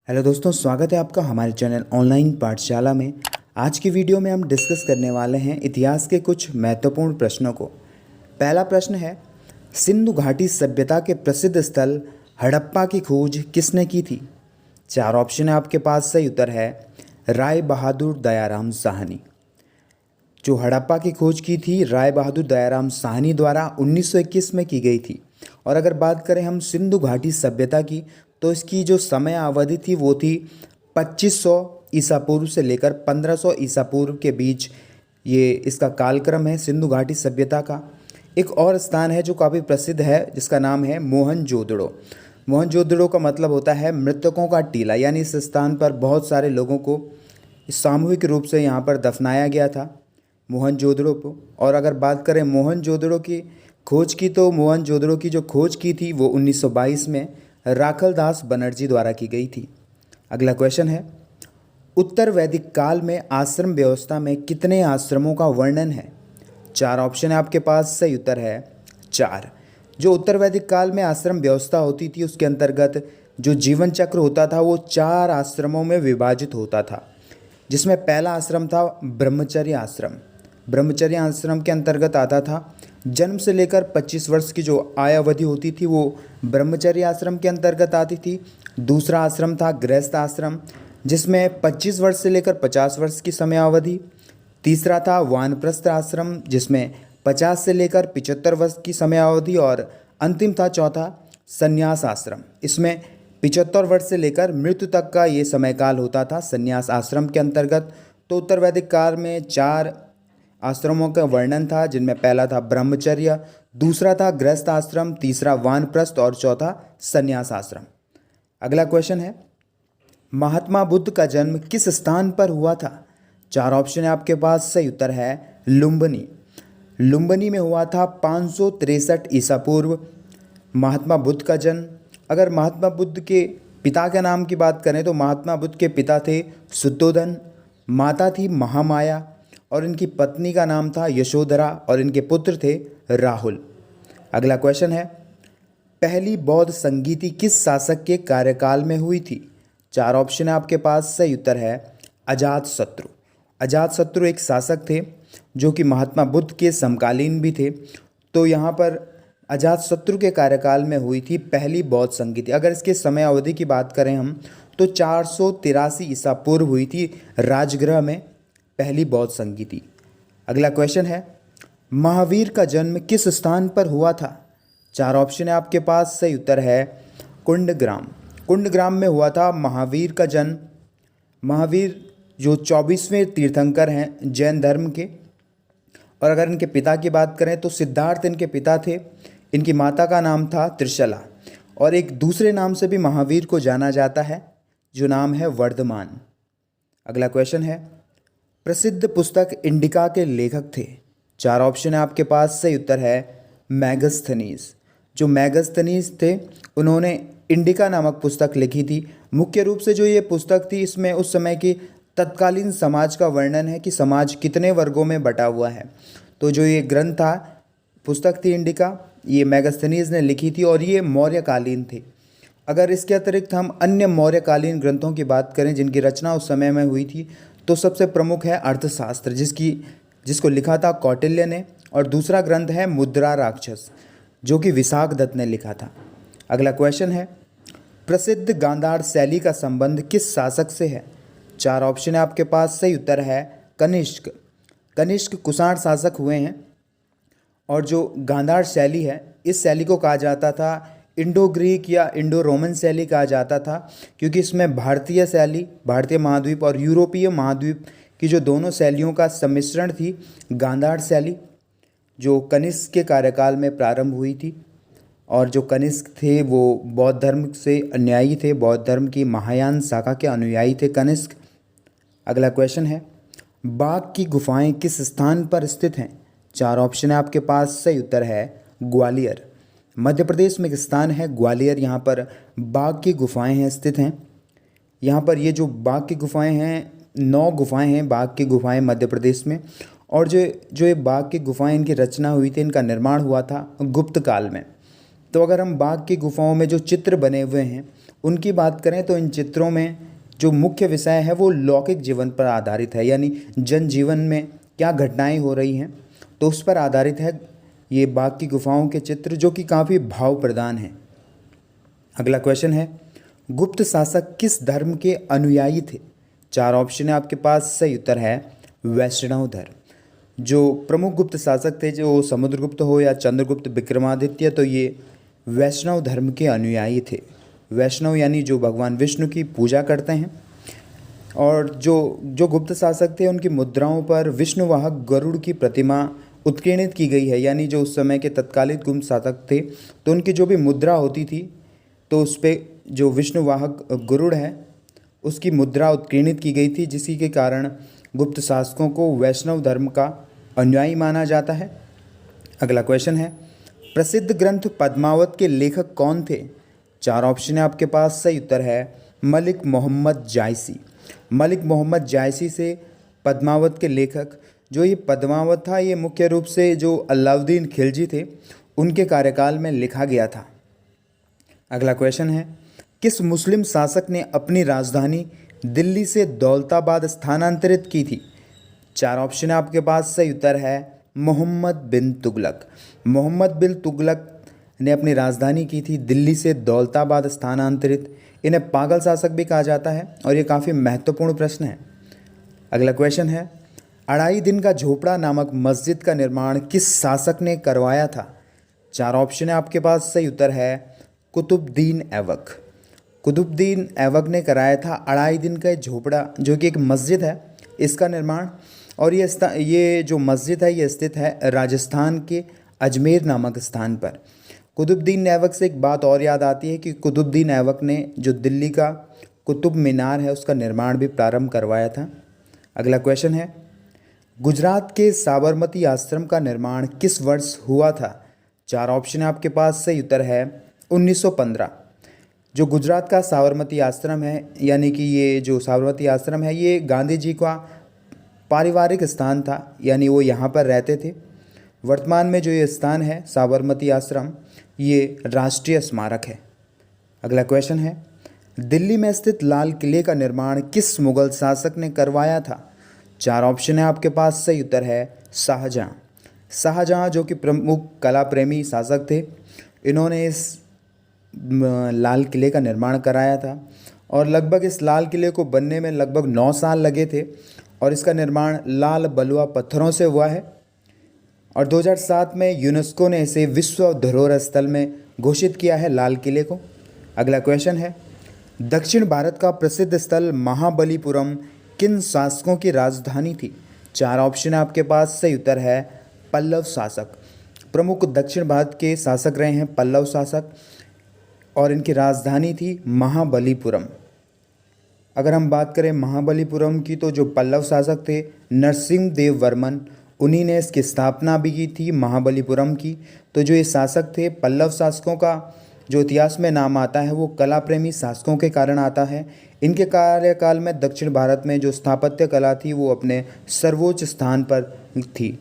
Hello दोस्तों, स्वागत है आपका हमारे चैनल ऑनलाइन पाठशाला में। आज की वीडियो में हम डिस्कस करने वाले हैं इतिहास के कुछ महत्वपूर्ण प्रश्नों को। पहला प्रश्न है, सिंधु घाटी सभ्यता के प्रसिद्ध स्थल हड़प्पा की खोज किसने की थी? चार ऑप्शन है आपके पास। सही उत्तर है राय बहादुर दयाराम साहनी। जो हड़प्पा की खोज की थी राय बहादुर दयाराम साहनी द्वारा 1921 में की गई थी। और अगर बात करें हम सिंधु घाटी सभ्यता की, तो इसकी जो समय अवधि थी वो थी 2500 ईसा पूर्व से लेकर 1500 ईसा पूर्व के बीच। ये इसका कालक्रम है सिंधु घाटी सभ्यता का। एक और स्थान है जो काफ़ी प्रसिद्ध है जिसका नाम है मोहनजोदड़ो। मोहनजोदड़ो का मतलब होता है मृतकों का टीला, यानी इस स्थान पर बहुत सारे लोगों को सामूहिक रूप से यहाँ पर दफनाया गया था मोहनजोदड़ो को। और अगर बात करें मोहनजोदड़ो की खोज की, तो मोहनजोदड़ो की जो खोज की थी वो 1922 में राखल दास बनर्जी द्वारा की गई थी। अगला क्वेश्चन है, उत्तर वैदिक काल में आश्रम व्यवस्था में कितने आश्रमों का वर्णन है? चार ऑप्शन है आपके पास। सही उत्तर है 4। जो उत्तर वैदिक काल में आश्रम व्यवस्था होती थी उसके अंतर्गत जो जीवन चक्र होता था वो 4 आश्रमों में विभाजित होता था, जिसमें पहला आश्रम था ब्रह्मचर्य आश्रम। ब्रह्मचर्य आश्रम के अंतर्गत आता था जन्म से लेकर 25 वर्ष की जो आयु होती थी वो ब्रह्मचर्य आश्रम के अंतर्गत आती थी। दूसरा आश्रम था गृहस्थ आश्रम, जिसमें 25 वर्ष से लेकर 50 वर्ष की समयावधि। तीसरा था वानप्रस्थ आश्रम, जिसमें 50 से लेकर 75 वर्ष की समयावधि। और अंतिम था चौथा संन्यास आश्रम, इसमें 75 वर्ष से लेकर मृत्यु तक का ये समयकाल होता था संन्यास आश्रम के अंतर्गत। तो उत्तर वैदिक काल में 4 आश्रमों का वर्णन था, जिनमें पहला था ब्रह्मचर्य, दूसरा था गृहस्थ आश्रम, तीसरा वानप्रस्थ और चौथा संन्यास आश्रम। अगला क्वेश्चन है, महात्मा बुद्ध का जन्म किस स्थान पर हुआ था? चार ऑप्शन है आपके पास। सही उत्तर है लुम्बिनी। लुम्बिनी में हुआ था 563 ईसा पूर्व महात्मा बुद्ध का जन्म। अगर महात्मा बुद्ध के पिता के नाम की बात करें तो महात्मा बुद्ध के पिता थे शुद्धोधन, माता थी महामाया और इनकी पत्नी का नाम था यशोधरा और इनके पुत्र थे राहुल। अगला क्वेश्चन है, पहली बौद्ध संगीति किस शासक के कार्यकाल में हुई थी? चार ऑप्शन है आपके पास। सही उत्तर है अजातशत्रु। अजातशत्रु एक शासक थे जो कि महात्मा बुद्ध के समकालीन भी थे। तो यहाँ पर अजातशत्रु के कार्यकाल में हुई थी पहली बौद्ध संगीति। अगर इसके समय अवधि की बात करें हम तो 483 ईसा पूर्व हुई थी राजगृह में पहली बौद्ध संगीति। अगला क्वेश्चन है, महावीर का जन्म किस स्थान पर हुआ था? चार ऑप्शन है आपके पास। सही उत्तर है कुंडग्राम। कुंडग्राम में हुआ था महावीर का जन्म। महावीर जो 24वें तीर्थंकर हैं जैन धर्म के। और अगर इनके पिता की बात करें तो सिद्धार्थ इनके पिता थे। इनकी माता का नाम था त्रिशला और एक दूसरे नाम से भी महावीर को जाना जाता है जो नाम है वर्धमान। अगला क्वेश्चन है, प्रसिद्ध पुस्तक इंडिका के लेखक थे? चार ऑप्शन है आपके पास। सही उत्तर है मैगस्थनीज। जो मैगस्थनीज थे उन्होंने इंडिका नामक पुस्तक लिखी थी। मुख्य रूप से जो ये पुस्तक थी इसमें उस समय की तत्कालीन समाज का वर्णन है कि समाज कितने वर्गों में बटा हुआ है। तो जो ये ग्रंथ था, पुस्तक थी इंडिका, ये मैगस्थनीज ने लिखी थी और ये मौर्यकालीन थे। अगर इसके अतिरिक्त हम अन्य मौर्यकालीन ग्रंथों की बात करें जिनकी रचना उस समय में हुई थी तो सबसे प्रमुख है अर्थशास्त्र, जिसको लिखा था कौटिल्य ने। और दूसरा ग्रंथ है मुद्रा राक्षस जो कि विशाख दत्त ने लिखा था। अगला क्वेश्चन है, प्रसिद्ध गांधार शैली का संबंध किस शासक से है? चार ऑप्शन है आपके पास। सही उत्तर है कनिष्क। कनिष्क कुषाण शासक हुए हैं। और जो गांधार शैली है इस शैली को कहा जाता था इंडो ग्रीक या इंडो रोमन शैली कहा जाता था, क्योंकि इसमें भारतीय शैली, भारतीय महाद्वीप और यूरोपीय महाद्वीप की जो दोनों शैलियों का सम्मिश्रण थी गांधार शैली, जो कनिष्क के कार्यकाल में प्रारंभ हुई थी। और जो कनिष्क थे वो बौद्ध धर्म से अनुयायी थे, बौद्ध धर्म की महायान शाखा के अनुयायी थे कनिष्क। अगला क्वेश्चन है, बाघ की गुफाएं किस स्थान पर स्थित हैं? चार ऑप्शन है आपके पास। सही उत्तर है ग्वालियर। मध्य प्रदेश में एक स्थान है ग्वालियर, यहाँ पर बाघ की गुफाएं हैं स्थित हैं। यहाँ पर ये जो बाघ की गुफाएं हैं 9 गुफाएं हैं बाघ की गुफाएं मध्य प्रदेश में। और जो ये बाघ की गुफाएं इनकी रचना हुई थी, इनका निर्माण हुआ था गुप्त काल में। तो अगर हम बाघ की गुफाओं में जो चित्र बने हुए हैं उनकी बात करें तो इन चित्रों में जो मुख्य विषय है वो लौकिक जीवन पर आधारित है, यानी जनजीवन में क्या घटनाएं हो रही हैं तो उस पर आधारित है ये बाघ की गुफाओं के चित्र, जो कि काफ़ी भाव प्रधान हैं। अगला क्वेश्चन है, गुप्त शासक किस धर्म के अनुयायी थे? 4 ऑप्शन है आपके पास। सही उत्तर है वैष्णव धर्म। जो प्रमुख गुप्त शासक थे, जो समुद्रगुप्त हो या चंद्रगुप्त विक्रमादित्य, तो ये वैष्णव धर्म के अनुयायी थे। वैष्णव यानी जो भगवान विष्णु की पूजा करते हैं। और जो गुप्त शासक थे उनकी मुद्राओं पर विष्णुवाहक गरुड़ की प्रतिमा उत्कीर्णित की गई है, यानी जो उस समय के तत्कालीन गुप्त शासक थे तो उनकी जो भी मुद्रा होती थी तो उस पर जो विष्णुवाहक गरुड़ है उसकी मुद्रा उत्कीर्णित की गई थी, जिसी के कारण गुप्त शासकों को वैष्णव धर्म का अनुयायी माना जाता है। अगला क्वेश्चन है, प्रसिद्ध ग्रंथ पद्मावत के लेखक कौन थे? 4 ऑप्शन है आपके पास। सही उत्तर है मलिक मोहम्मद जायसी। मलिक मोहम्मद जायसी से पद्मावत के लेखक, जो ये पद्मावत था ये मुख्य रूप से जो अलाउद्दीन खिलजी थे उनके कार्यकाल में लिखा गया था। अगला क्वेश्चन है, किस मुस्लिम शासक ने अपनी राजधानी दिल्ली से दौलताबाद स्थानांतरित की थी? 4 ऑप्शन है आपके पास। सही उत्तर है मोहम्मद बिन तुगलक। मोहम्मद बिन तुगलक ने अपनी राजधानी की थी दिल्ली से दौलताबाद स्थानांतरित। इन्हें पागल शासक भी कहा जाता है और ये काफ़ी महत्वपूर्ण प्रश्न है। अगला क्वेश्चन है, अढ़ाई दिन का झोपड़ा नामक मस्जिद का निर्माण किस शासक ने करवाया था? 4 ऑप्शन है आपके पास। सही उत्तर है कुतुबुद्दीन ऐबक। कुतुबुद्दीन ऐबक ने कराया था अढ़ाई दिन का झोपड़ा, जो कि एक मस्जिद है, इसका निर्माण। और ये जो मस्जिद है ये स्थित है राजस्थान के अजमेर नामक स्थान पर। कुतुबुद्दीन ऐबक से एक बात और याद आती है कि कुतुबुद्दीन ऐबक ने जो दिल्ली का कुतुब मीनार है उसका निर्माण भी प्रारंभ करवाया था। अगला क्वेश्चन है, गुजरात के साबरमती आश्रम का निर्माण किस वर्ष हुआ था? 4 ऑप्शन है आपके पास। सही उत्तर है 1915। जो गुजरात का साबरमती आश्रम है, यानी कि ये जो साबरमती आश्रम है ये गांधी जी का पारिवारिक स्थान था, यानी वो यहाँ पर रहते थे। वर्तमान में जो ये स्थान है साबरमती आश्रम, ये राष्ट्रीय स्मारक है। अगला क्वेश्चन है, दिल्ली में स्थित लाल किले का निर्माण किस मुगल शासक ने करवाया था? 4 ऑप्शन है आपके पास। सही उत्तर है शाहजहाँ। शाहजहाँ जो कि प्रमुख कला प्रेमी शासक थे, इन्होंने इस लाल किले का निर्माण कराया था और लगभग इस लाल किले को बनने में लगभग 9 साल लगे थे और इसका निर्माण लाल बलुआ पत्थरों से हुआ है। और 2007 में यूनेस्को ने इसे विश्व धरोहर स्थल में घोषित किया है लाल किले को। अगला क्वेश्चन है, दक्षिण भारत का प्रसिद्ध स्थल महाबलीपुरम किन शासकों की राजधानी थी? 4 ऑप्शन है आपके पास। सही उत्तर है पल्लव शासक। प्रमुख दक्षिण भारत के शासक रहे हैं पल्लव शासक और इनकी राजधानी थी महाबलीपुरम। अगर हम बात करें महाबलीपुरम की, तो जो पल्लव शासक थे नरसिंह देव वर्मन, उन्हीं ने इसकी स्थापना भी की थी महाबलीपुरम की। तो जो ये शासक थे, पल्लव शासकों का जो इतिहास में नाम आता है वो कला प्रेमी शासकों के कारण आता है। इनके कार्यकाल में दक्षिण भारत में जो स्थापत्य कला थी वो अपने सर्वोच्च स्थान पर थी।